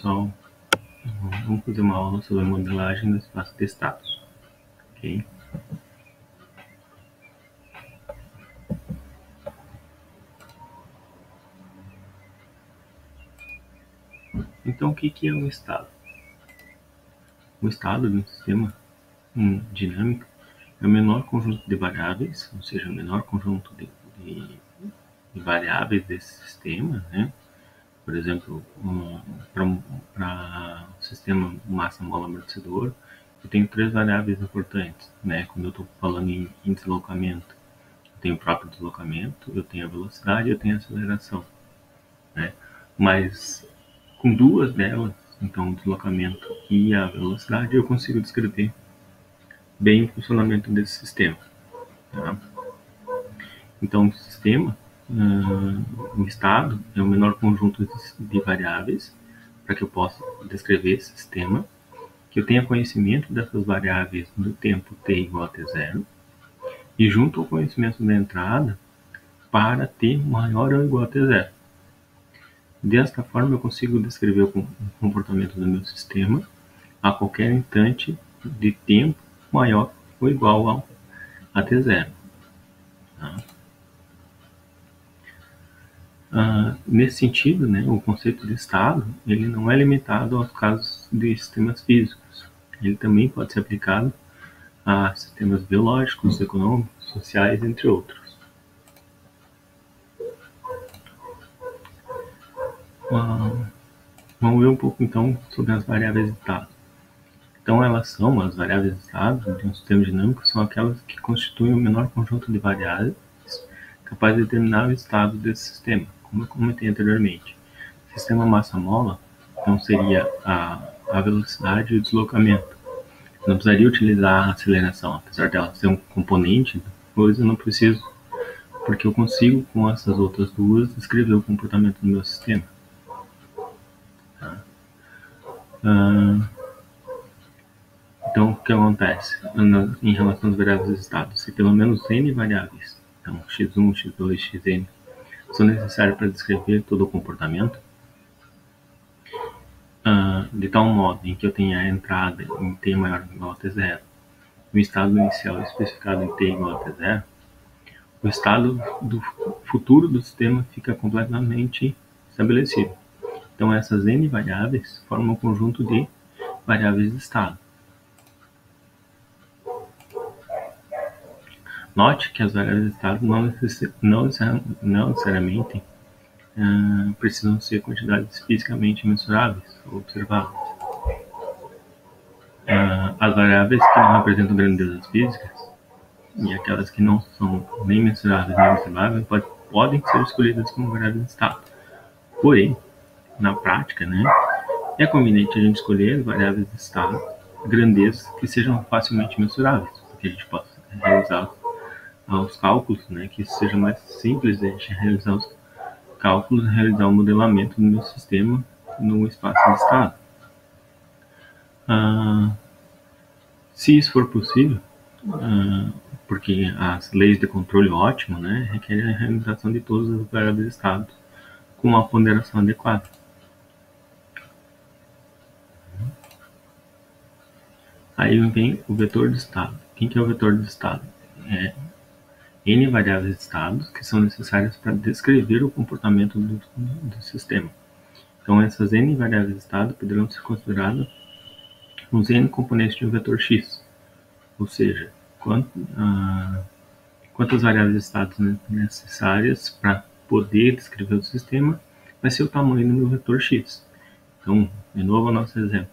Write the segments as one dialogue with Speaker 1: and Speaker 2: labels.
Speaker 1: Então, vamos fazer uma aula sobre a modelagem do espaço de estados, ok? Então, o que é um estado? O estado de um sistema dinâmico é o menor conjunto de variáveis, ou seja, o menor conjunto de variáveis desse sistema, né? Por exemplo, para o sistema massa-mola-amortecedor, eu tenho 3 variáveis importantes, né? Quando eu estou falando em deslocamento, eu tenho o próprio deslocamento, eu tenho a velocidade, eu tenho a aceleração, né? Mas com 2 delas, então o deslocamento e a velocidade, eu consigo descrever bem o funcionamento desse sistema, tá? Então, o sistema, o estado, é o menor conjunto de variáveis para que eu possa descrever esse sistema, que eu tenha conhecimento dessas variáveis no tempo t igual a t0, e junto ao conhecimento da entrada para t maior ou igual a t0. Desta forma, eu consigo descrever o comportamento do meu sistema a qualquer instante de tempo maior ou igual a t0. Tá? Nesse sentido, né, o conceito de estado ele não é limitado aos casos de sistemas físicos. Ele também pode ser aplicado a sistemas biológicos, econômicos, sociais, entre outros. Vamos ver um pouco, então, sobre as variáveis de estado. Então, as variáveis de estado de um sistema dinâmico são aquelas que constituem o menor conjunto de variáveis capaz de determinar o estado desse sistema, como eu comentei anteriormente. Sistema massa-mola, então, seria a velocidade e o deslocamento. Não precisaria utilizar a aceleração, apesar dela ser um componente da coisa, eu não preciso, porque eu consigo, com essas outras duas, descrever o comportamento do meu sistema. Tá? Então, o que acontece em relação às variáveis de estado? Se pelo menos n variáveis, então x1, x2, xn, são necessárias para descrever todo o comportamento, de tal modo em que eu tenha a entrada em t maior ou igual a t0, o estado inicial especificado em t igual a t0, o estado do futuro do sistema fica completamente estabelecido. Então, essas n variáveis formam um conjunto de variáveis de estado. Note que as variáveis de estado não necessariamente precisam ser quantidades fisicamente mensuráveis ou observáveis. As variáveis que não representam grandezas físicas e aquelas que não são nem mensuráveis nem observáveis podem ser escolhidas como variáveis de estado. Porém, na prática, né, é conveniente a gente escolher variáveis de estado, grandezas que sejam facilmente mensuráveis, para que a gente possa realizar os cálculos, né, que seja mais simples de a gente realizar os cálculos e realizar o modelamento do meu sistema no espaço de estado. Se isso for possível, porque as leis de controle ótimo, né, requerem a realização de todas as variáveis de estado com uma ponderação adequada. Aí vem o vetor de estado. Quem que é o vetor de estado? N variáveis de estados que são necessárias para descrever o comportamento do sistema. Então, essas N variáveis de estado poderão ser consideradas os N componentes de um vetor X. Ou seja, quantas variáveis de estado necessárias para poder descrever o sistema vai ser o tamanho do meu vetor X. Então, de novo, o nosso exemplo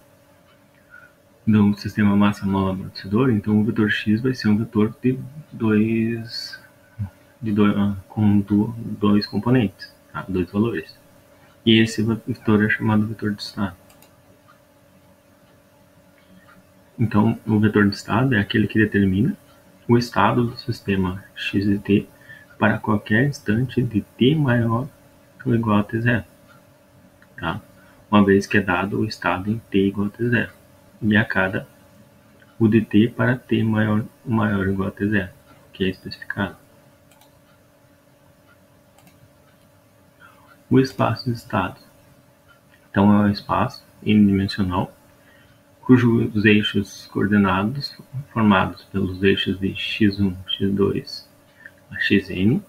Speaker 1: do sistema massa-mola-amortecedor, então o vetor X vai ser um vetor com dois componentes, tá? 2 valores. E esse vetor é chamado vetor de estado. Então, o vetor de estado é aquele que determina o estado do sistema x de t para qualquer instante de t maior ou igual a t0, tá? Uma vez que é dado o estado em t igual a t0, e a cada o de t para t maior ou igual a t0, que é especificado. O espaço de estado. Então, é um espaço n-dimensional, cujos eixos coordenados formados pelos eixos de x1, x2 a xn,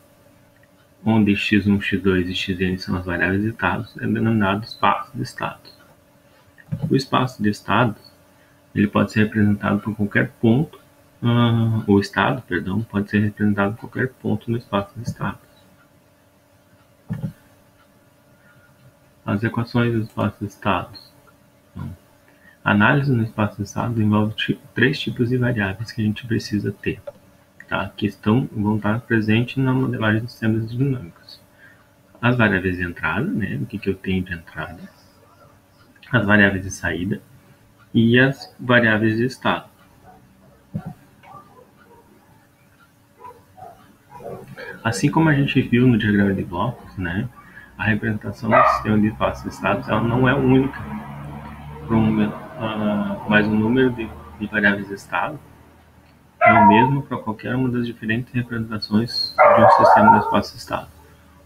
Speaker 1: onde x1, x2 e xn são as variáveis de estados, é denominado espaço de estados. O espaço de estados ele pode ser representado por qualquer ponto, o estado, perdão, pode ser representado por qualquer ponto no espaço de estados. As equações do espaço de estados. Então, a análise no espaço de estados envolve três tipos de variáveis que a gente precisa ter, tá? Que vão estar presentes na modelagem de sistemas dinâmicos. As variáveis de entrada, né? O que eu tenho de entrada, as variáveis de saída e as variáveis de estado. Assim como a gente viu no diagrama de blocos, né? A representação do sistema de espaço de estados ela não é única, mas o número de variáveis de estado é o mesmo para qualquer uma das diferentes representações de um sistema de espaço de estado.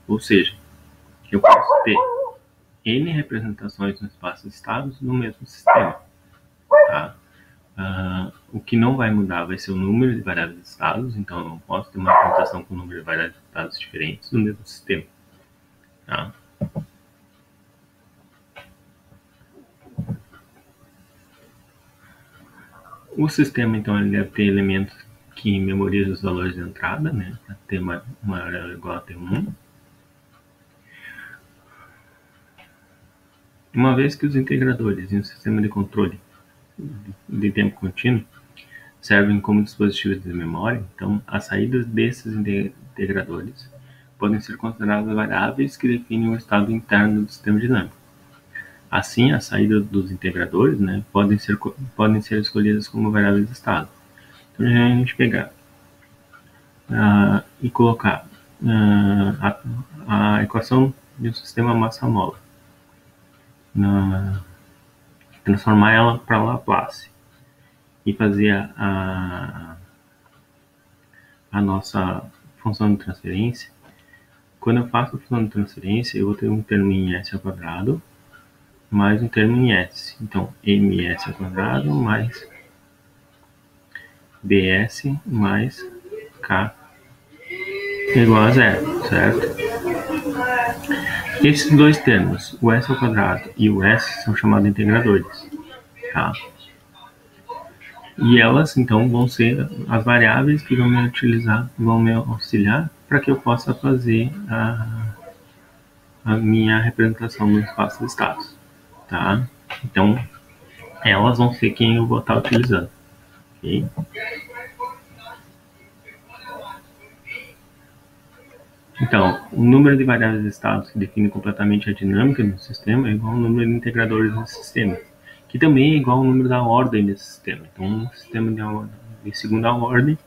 Speaker 1: Ou seja, eu posso ter N representações no espaço de estados no mesmo sistema. Tá? O que não vai mudar vai ser o número de variáveis de estados, então eu não posso ter uma representação com o número de variáveis de estados diferentes no mesmo sistema. Tá? O sistema, então, ele deve ter elementos que memorizam os valores de entrada, né? Para ter maior ou igual a T1. Uma vez que os integradores em um sistema de controle de tempo contínuo servem como dispositivos de memória, então as saídas desses integradores podem ser consideradas variáveis que definem o estado interno do sistema dinâmico. Assim, as saídas dos integradores, né, podem ser escolhidas como variáveis de estado. Então, a gente pegar e colocar a equação de um sistema massa-mola, transformar ela para Laplace e fazer a nossa função de transferência. Quando eu faço a função de transferência, eu vou ter um termo em s ao quadrado mais um termo em s. Então, ms ao quadrado mais ds mais k igual a zero, certo? Esses dois termos, o s ao quadrado e o s, são chamados integradores. Tá? E elas, então, vão ser as variáveis que vão me auxiliar para que eu possa fazer a minha representação no espaço de estados. Tá? Então, elas vão ser quem eu vou estar utilizando. Okay? Então, o número de variáveis de estados que define completamente a dinâmica do sistema é igual ao número de integradores do sistema, que também é igual ao número da ordem desse sistema. Então, um sistema de segunda ordem,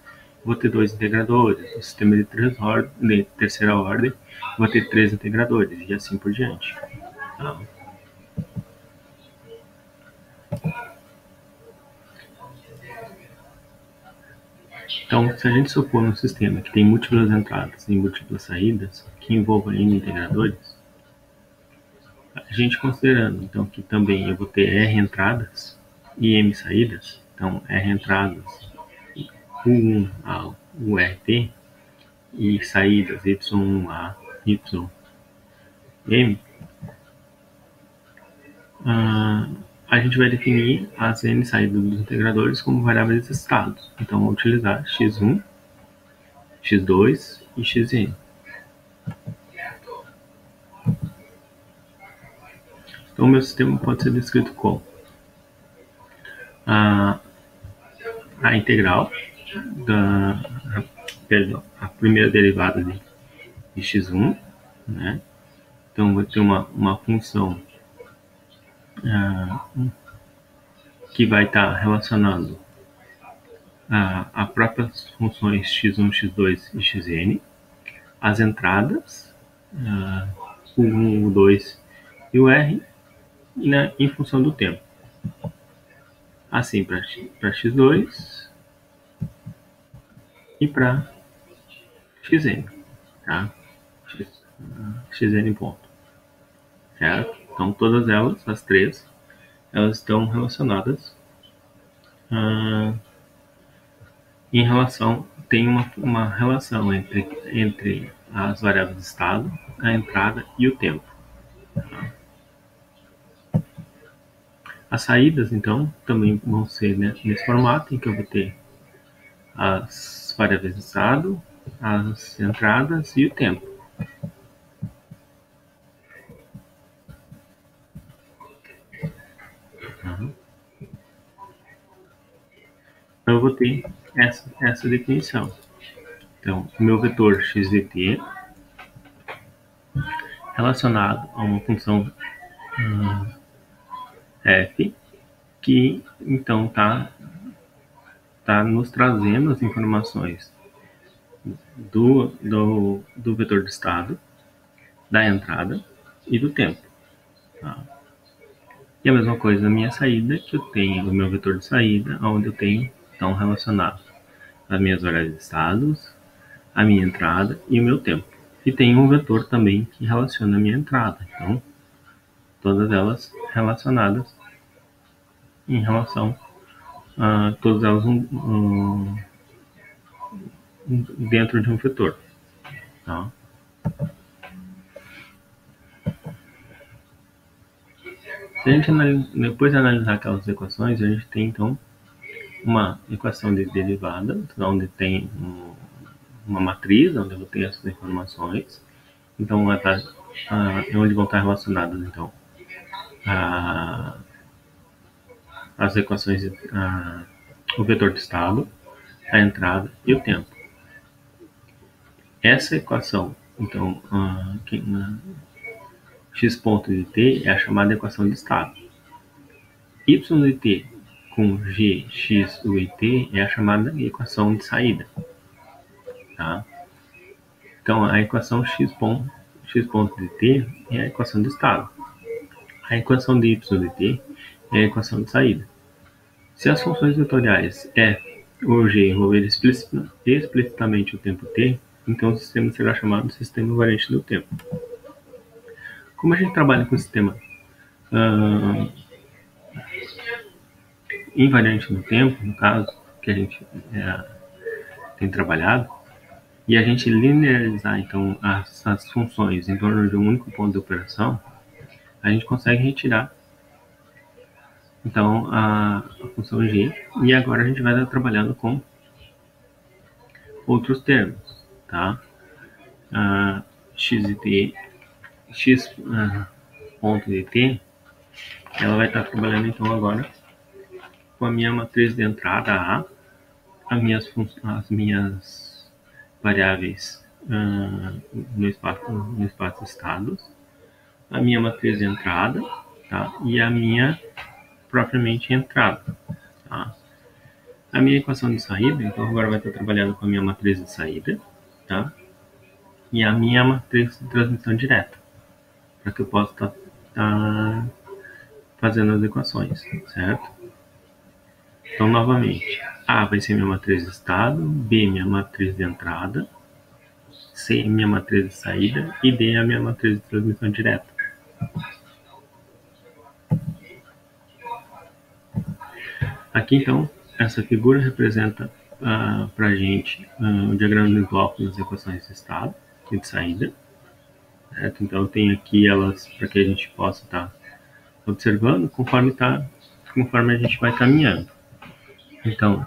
Speaker 1: vou ter 2 integradores. Um sistema de terceira ordem, vou ter 3 integradores, e assim por diante. Tá? Então, se a gente supor um sistema que tem múltiplas entradas e múltiplas saídas, que envolva N integradores, a gente considerando, então, que também eu vou ter R entradas e M saídas, então, R entradas, U1 a URT, e saídas Y1 a YM, a gente vai definir as N saídas dos integradores como variáveis de estados. Então, vou utilizar x1, x2 e xn. Então, o meu sistema pode ser descrito como a integral a primeira derivada de x1, né? Então, vai ter uma função que vai estar relacionando a próprias funções x1, x2 e xn, as entradas, o 1, o 2 e o r, em função do tempo. Assim, para x2 e para xn, tá? Xn ponto, certo? Então, todas elas, as três, elas estão relacionadas em relação, tem uma relação entre as variáveis de estado, a entrada e o tempo. As saídas, então, também vão ser, né, nesse formato em que eu vou ter as variáveis de estado, as entradas e o tempo. Então, eu vou ter essa definição. Então, o meu vetor x de t relacionado a uma função f, que então está nos trazendo as informações do vetor de estado, da entrada e do tempo. Tá? E a mesma coisa na minha saída, que eu tenho o meu vetor de saída, onde eu tenho então relacionado as minhas variáveis de estados, a minha entrada e o meu tempo. E tem um vetor também que relaciona a minha entrada. Então, todas elas relacionadas em relação a todas elas dentro de um vetor. Tá? Se a gente depois de analisar aquelas equações, a gente tem então uma equação de derivada, onde tem uma matriz, onde eu vou ter essas informações. Então, onde vão estar relacionadas então as equações, o vetor de estado, a entrada e o tempo. Essa equação, então, x ponto de t é a chamada equação de estado. Y de t com g, x, u e t é a chamada equação de saída. Tá? Então, a equação x ponto de t é a equação de estado. A equação de y de t é a equação de saída. Se as funções vetoriais f ou g envolverem explicitamente o tempo t, então o sistema será chamado de sistema invariante do tempo. Como a gente trabalha com o sistema invariante do tempo, no caso, que a gente tem trabalhado, e a gente linearizar então as funções em torno de um único ponto de operação, a gente consegue retirar então a função g, e agora a gente vai estar trabalhando com outros termos, tá? X de t, x ponto de t, ela vai estar trabalhando então agora com a minha matriz de entrada A, as minhas variáveis no espaço estados, a minha matriz de entrada, tá? E a minha propriamente entrada. Tá? A minha equação de saída, então agora vai estar trabalhando com a minha matriz de saída, tá? E a minha matriz de transmissão direta, para que eu possa estar fazendo as equações, certo? Então, novamente, A vai ser minha matriz de estado, B minha matriz de entrada, C minha matriz de saída e D a minha matriz de transmissão direta. Aqui, então, essa figura representa para a gente o diagrama de bloco das equações de estado e de saída. Certo? Então, eu tenho aqui elas para que a gente possa estar observando conforme a gente vai caminhando. Então,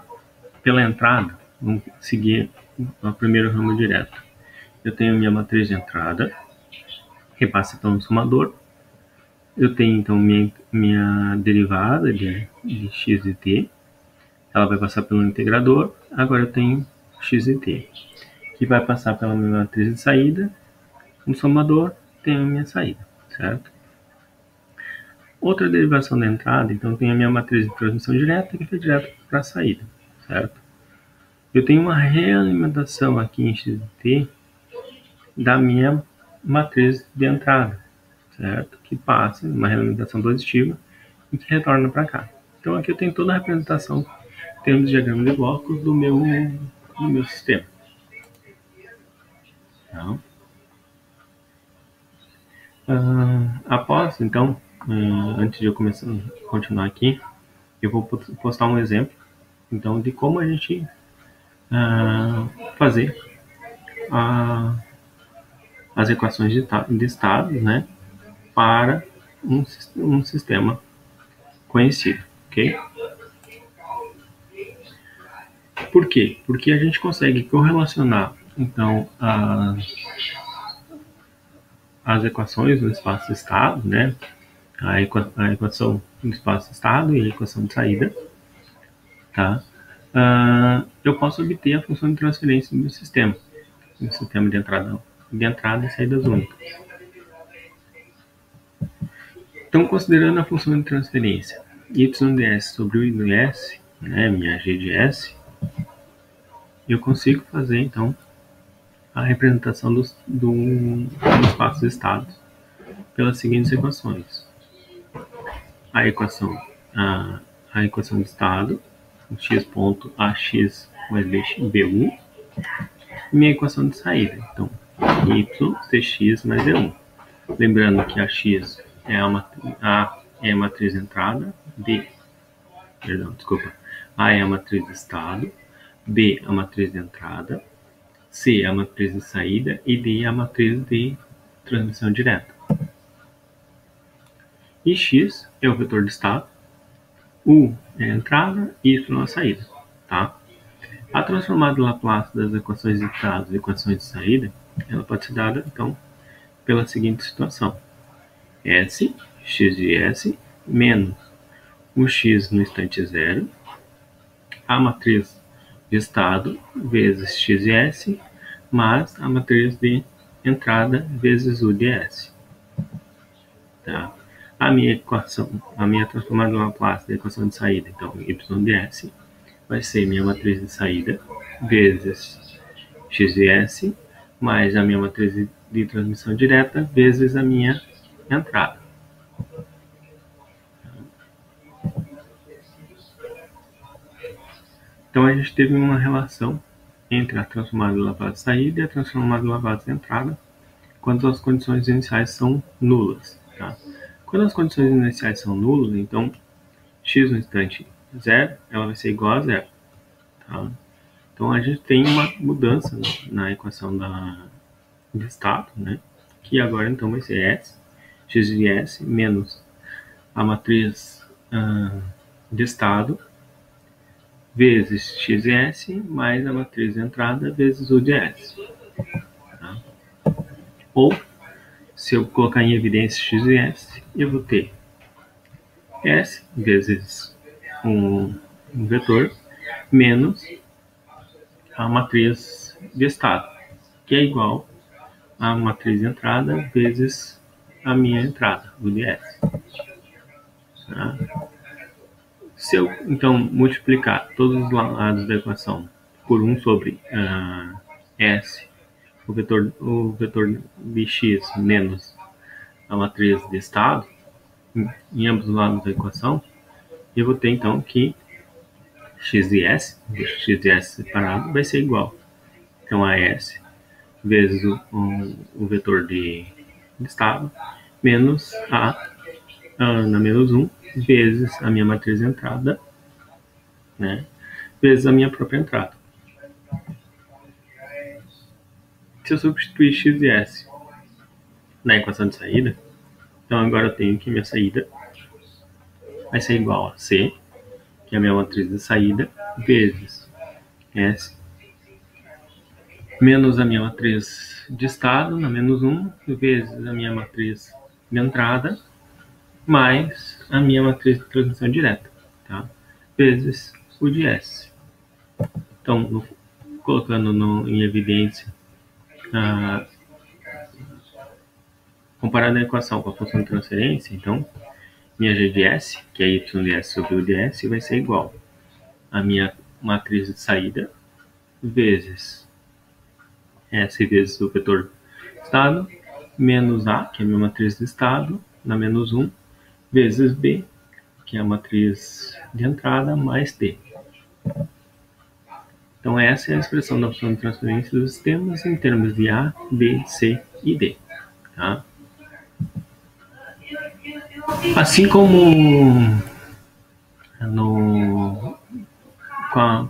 Speaker 1: pela entrada, vamos seguir o primeiro ramo direto. Eu tenho minha matriz de entrada, que passa pelo somador. Eu tenho então minha derivada de x de t, ela vai passar pelo integrador. Agora eu tenho x de t, que vai passar pela minha matriz de saída. No somador, tenho a minha saída, certo? Outra derivação da entrada, então tenho a minha matriz de transmissão direta, que foi direto para a saída, certo? Eu tenho uma realimentação aqui em x de t da minha matriz de entrada, certo? Que passa uma realimentação positiva e que retorna para cá. Então aqui eu tenho toda a representação em termos de diagrama de blocos do meu sistema. Então, após então antes de eu continuar aqui, eu vou postar um exemplo, então, de como a gente fazer as equações de estados, né, para um sistema conhecido, ok? Por quê? Porque a gente consegue correlacionar, então, as equações do espaço-estado, né, a equação do espaço-estado e a equação de saída, tá? Eu posso obter a função de transferência do sistema, de entrada e saídas únicas. Então, considerando a função de transferência y ds sobre u ds, né, minha g de s, eu consigo fazer, então, a representação do espaço de estados pelas seguintes equações. A equação de estado, x ponto ax mais b1, e minha equação de saída, então, y cx mais d1. Lembrando que a x é a matriz de entrada, A é a matriz de estado, B a matriz de entrada, C a matriz de saída e D a matriz de transmissão direta. E x é o vetor de estado, U é a entrada e Y a saída, tá? A transformada de Laplace das equações de estado e equações de saída, ela pode ser dada, então, pela seguinte situação. S, x de S, menos o x no instante zero, a matriz de estado vezes x de S, mais a matriz de entrada vezes u de S. Tá? A minha transformada de Laplace da equação de saída, então, y de S, vai ser minha matriz de saída vezes x de S, mais a minha matriz de transmissão direta vezes a minha entrada. Então, a gente teve uma relação entre a transformada de Laplace de saída e a transformada de Laplace de entrada, quando as condições iniciais são nulas. Tá? Quando as condições iniciais são nulas, então, x no instante zero, ela vai ser igual a zero. Tá? Então, a gente tem uma mudança na equação de estado, né? Que agora, então, vai ser S, x de S, menos a matriz de estado, vezes x de S, mais a matriz de entrada, vezes u de S. Tá? Ou, se eu colocar em evidência x de S, eu vou ter S vezes um vetor, menos a matriz de estado, que é igual a matriz de entrada vezes a minha entrada, u de S. Tá? Se eu, então, multiplicar todos os lados da equação por 1 sobre S, o vetor de x menos a matriz de estado, em ambos os lados da equação, eu vou ter, então, que x de S separado, vai ser igual, então, a S vezes o vetor de estado, menos na menos 1, vezes a minha matriz de entrada, né, vezes a minha própria entrada. Se eu substituir x de S na equação de saída, então agora eu tenho que minha saída vai ser igual a C, que é a minha matriz de saída, vezes S, menos a minha matriz de estado, na menos 1, vezes a minha matriz de entrada, mais a minha matriz de transmissão direta, tá? Vezes o de S. Então, colocando em evidência, comparando a equação com a função de transferência, então, minha g de S, que é y de S sobre u de S, vai ser igual a minha matriz de saída, vezes S vezes o vetor estado, menos A, que é a minha matriz de estado, na menos 1, vezes B, que é a matriz de entrada, mais D. Então, essa é a expressão da função de transferência dos sistemas em termos de A, B, C e D. Tá? Assim como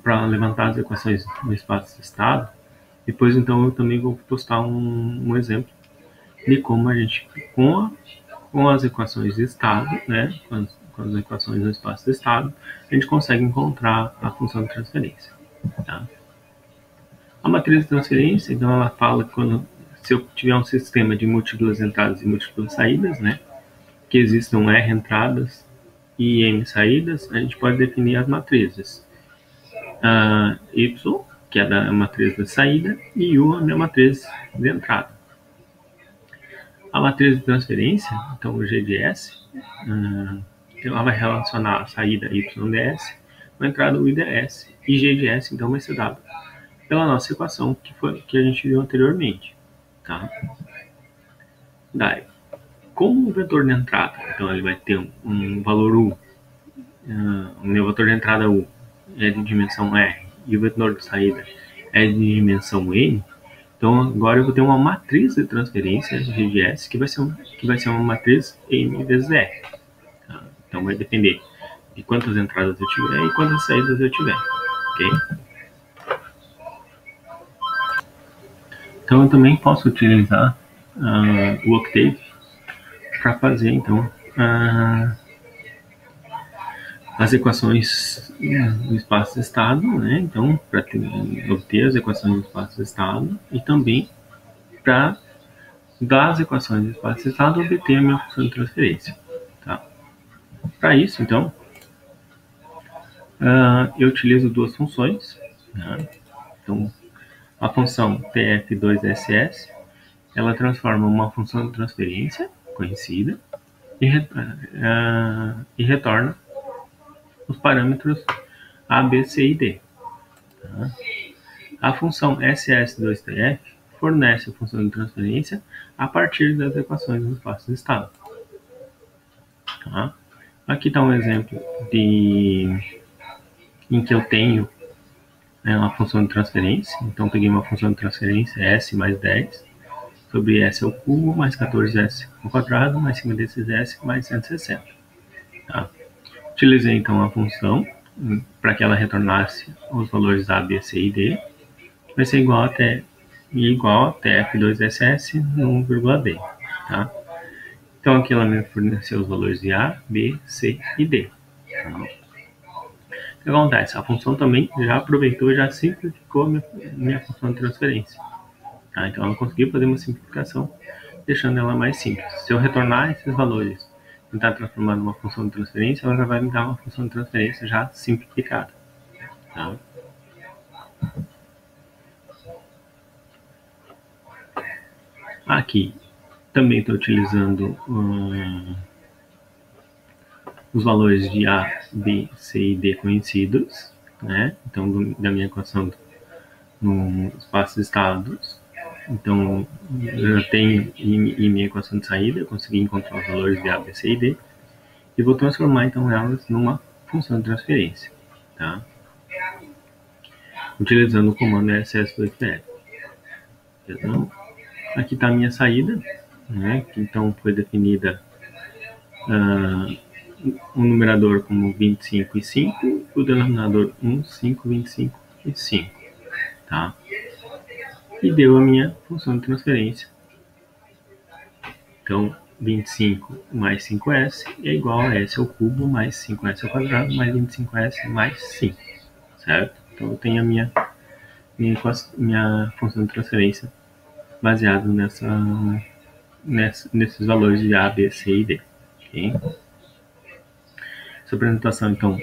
Speaker 1: para levantar as equações no espaço de estado, depois então eu também vou postar um exemplo de como a gente, com as equações de estado, né, com as equações no espaço de estado, a gente consegue encontrar a função de transferência. Tá? A matriz de transferência, então, ela fala que se eu tiver um sistema de múltiplas entradas e múltiplas saídas, né, que existam R entradas e M saídas, a gente pode definir as matrizes. Y, que é a matriz de saída, e U, a minha matriz de entrada. A matriz de transferência, então o G de S, ela vai relacionar a saída YDS com a entrada UIDS, e G de S, então, vai ser dado pela nossa equação que a gente viu anteriormente. Tá? Daí, como o vetor de entrada, então ele vai ter um valor U, o meu vetor de entrada U é de dimensão R, e o vetor de saída é de dimensão N, então agora eu vou ter uma matriz de transferência G de S que vai ser uma matriz M vezes R. Tá? Então vai depender de quantas entradas eu tiver e quantas saídas eu tiver. Ok? Então eu também posso utilizar o Octave para fazer então as equações do espaço de estado, né? Então, para obter as equações do espaço de estado e também para, das equações do espaço de estado, obter a minha função de transferência. Tá? Para isso, então, eu utilizo duas funções. Né? Então, a função TF2SS, ela transforma uma função de transferência conhecida e retorna os parâmetros A, B, C e D. Tá? A função SS2TF fornece a função de transferência a partir das equações do espaço de estado. Tá? Aqui está um exemplo em que eu tenho uma função de transferência. Então, peguei uma função de transferência S mais 10 sobre S ao cubo mais 14S ao quadrado mais 5 desses S mais 160. Tá? Utilizei então a função para que ela retornasse os valores A, B, C e D. Vai ser igual a TF2SS no vírgula D. Tá? Então aqui ela me forneceu os valores de A, B, C e D. Tá? O que acontece? A função também já aproveitou e já simplificou minha função de transferência. Tá? Então ela conseguiu fazer uma simplificação, deixando ela mais simples. Se eu retornar esses valores e tentar transformar numa função de transferência, ela já vai me dar uma função de transferência já simplificada. Tá? Aqui também estou utilizando os valores de A, B, C e D conhecidos, né? Então, da minha equação no espaço de estados. Então, eu já tenho em minha equação de saída, eu consegui encontrar os valores de A, B, C e D, e vou transformar então elas numa função de transferência, tá? Utilizando o comando SS2TF. Então, aqui está a minha saída, né? Que então foi definida o numerador como 25 e 5, e o denominador 1, 5, 25 e 5, tá? E deu a minha função de transferência. Então, 25 mais 5S é igual a S ao cubo mais 5S ao quadrado mais 25S mais 5, certo? Então, eu tenho a minha função de transferência baseada nesses valores de A, B, C e D. Okay? Essa apresentação, então,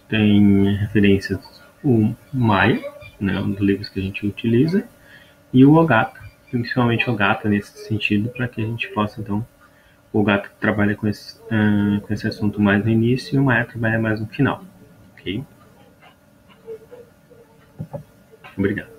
Speaker 1: tem referências o Maia, né, um dos livros que a gente utiliza, e o Ogata, principalmente o Ogata nesse sentido, para que a gente possa, então, o Ogata trabalha com esse assunto mais no início e o Maia trabalha mais no final. Ok? Obrigado.